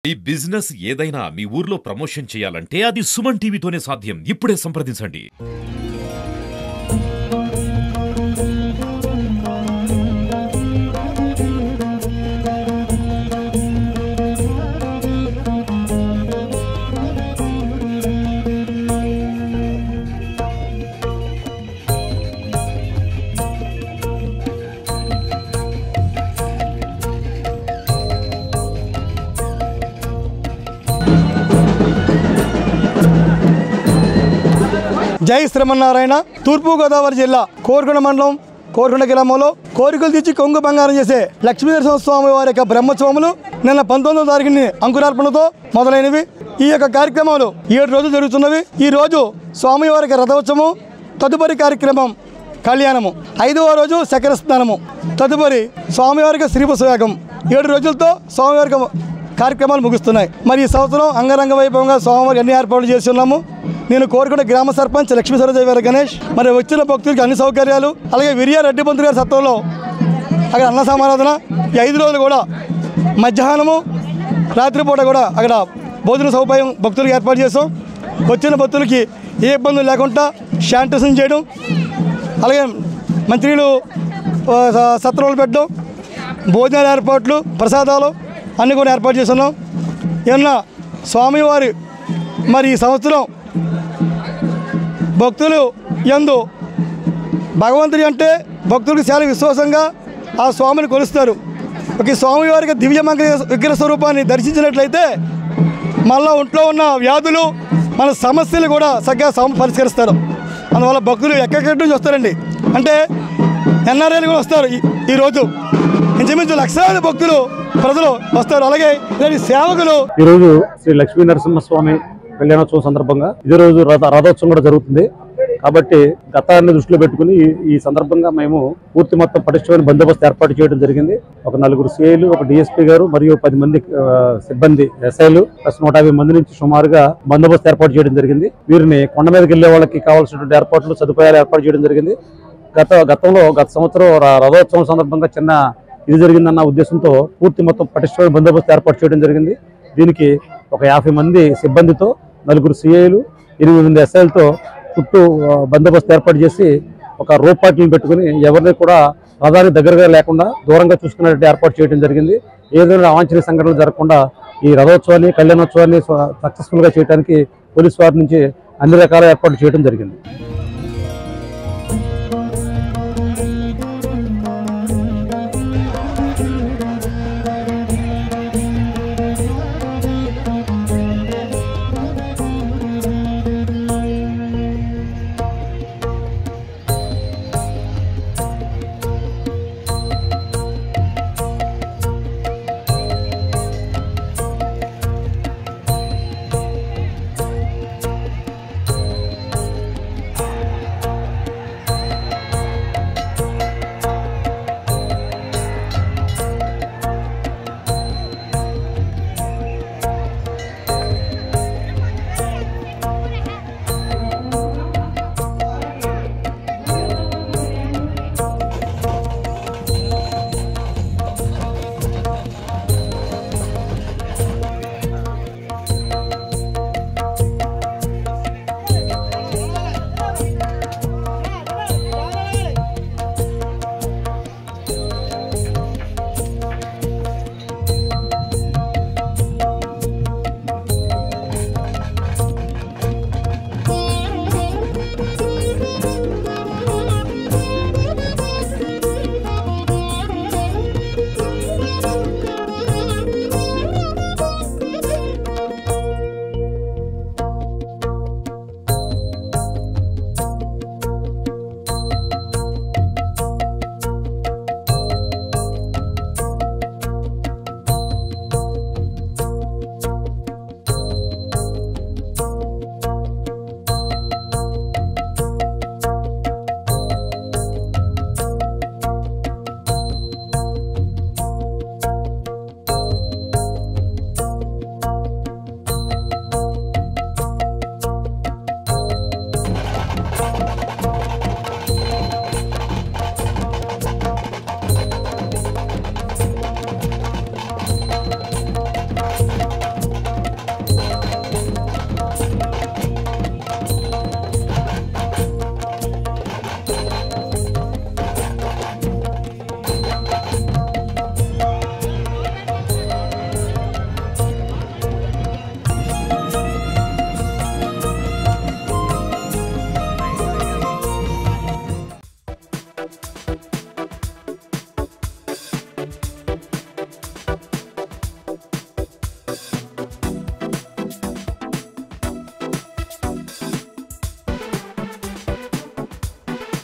ఈ బిజినెస్ ఏదైనా మీ ఊర్లో ప్రమోషన్ చేయాలంటే అది సుమన్ టీవీతోనే సాధ్యం. ఇప్పుడే సంప్రదించండి. జై శ్రీమన్నారాయణ. తూర్పు గోదావరి జిల్లా కోరుకొండ మండలం కోరుకొండ గ్రామంలో కోరికలు తెచ్చి కొంగు బంగారం చేసే లక్ష్మీనరసింహ స్వామి వారి యొక్క బ్రహ్మోత్సవములు నిన్న 19వ తారీఖుని అంకురార్పణతో మొదలైనవి. ఈ యొక్క కార్యక్రమాలు 7 రోజులు జరుగుతున్నవి. ఈ రోజు స్వామివారికి రథోత్సవం, తదుపరి కార్యక్రమం కళ్యాణము, 5వ రోజు చక్ర స్నానము, తదుపరి స్వామివారికి శ్రీపుష్పయాగం. 7 రోజులతో స్వామివారికి కార్యక్రమాలు ముగుస్తున్నాయి. మరి ఈ సంవత్సరం అంగరంగ వైభవంగా స్వామివారికి అన్ని ఏర్పాట్లు చేస్తున్నాము. నేను కోరుకొండ గ్రామ సర్పంచ్ లక్ష్మీ సరోజయ్య గణేష్. మరి వచ్చిన భక్తులకి అన్ని సౌకర్యాలు, అలాగే విరియా రెడ్డి పంతులు గారి సత్వంలో అక్కడ అన్న సమారాధన. ఈ 5 రోజులు కూడా మధ్యాహ్నము రాత్రిపూట కూడా అక్కడ భోజన సౌకర్యం భక్తులకు ఏర్పాటు చేస్తాం. వచ్చిన భక్తులకి ఏ ఇబ్బందులు లేకుండా శానిటైజేషన్ చేయడం, అలాగే మంత్రులు సత్రాలు పెట్టడం, భోజనాల ఏర్పాట్లు, ప్రసాదాలు అన్నీ కూడా ఏర్పాటు చేస్తున్నాం. ఏమన్నా స్వామివారి మరి ఈ సంవత్సరం భక్తులు యందు భగవంతుడి అంటే భక్తులకు చాలా విశ్వాసంగా ఆ స్వామిని కొలుస్తారు. ఒక స్వామివారికి దివ్యమంగళ విగ్రహ స్వరూపాన్ని దర్శించినట్లయితే మళ్ళీ ఒంట్లో ఉన్న వ్యాధులు, మన సమస్యలు కూడా చక్కగా స్వామి పరిష్కరిస్తారు. అందువల్ల భక్తులు ఎక్కడెక్కడి నుంచి వస్తారండి, అంటే ఎన్ఆర్ఐలు కూడా వస్తారు. ఈరోజు ఇంచుమించు లక్షలాది భక్తులు ప్రజలు వస్తారు. అలాగే సేవకులు ఈరోజు శ్రీ లక్ష్మీ నరసింహస్వామి కళ్యాణోత్సవం సందర్భంగా ఇదే రోజు రథోత్సవం కూడా జరుగుతుంది. కాబట్టి గతాన్ని దృష్టిలో పెట్టుకుని ఈ సందర్భంగా మేము పూర్తి మొత్తం పటిష్టమైన బందోబస్తు ఏర్పాటు చేయడం జరిగింది. ఒక 4 సిఐలు, ఒక డిఎస్పీ గారు మరియు 10 మంది సిబ్బంది ఎస్ఐలు ప్లస్ 150 మంది నుంచి సుమారుగా బందోబస్తు ఏర్పాటు చేయడం జరిగింది. వీరిని కొండ మీదకి వెళ్లే వాళ్ళకి కావాల్సినటువంటి ఏర్పాట్లు, సదుపాయాలు ఏర్పాటు చేయడం జరిగింది. గత సంవత్సరం రథోత్సవం సందర్భంగా చిన్న ఇది జరిగిందన్న ఉద్దేశంతో పూర్తి మొత్తం పటిష్టమైన బందోబస్తు ఏర్పాటు చేయడం జరిగింది. దీనికి ఒక 50 మంది సిబ్బందితో, 4 సిఐలు, 8 మంది ఎస్ఐలతో చుట్టూ బందోబస్తు ఏర్పాటు చేసి ఒక రోపాట్లను పెట్టుకుని ఎవరిని కూడా రథానికి దగ్గరగా లేకుండా దూరంగా చూసుకునేట్టు ఏర్పాటు చేయడం జరిగింది. ఏదైనా అవాంఛనీయ సంఘటనలు జరగకుండా ఈ రథోత్సవాన్ని, కళ్యాణోత్సవాన్ని సక్సెస్ఫుల్గా చేయడానికి పోలీసు వారి నుంచి అన్ని రకాల ఏర్పాట్లు చేయడం జరిగింది.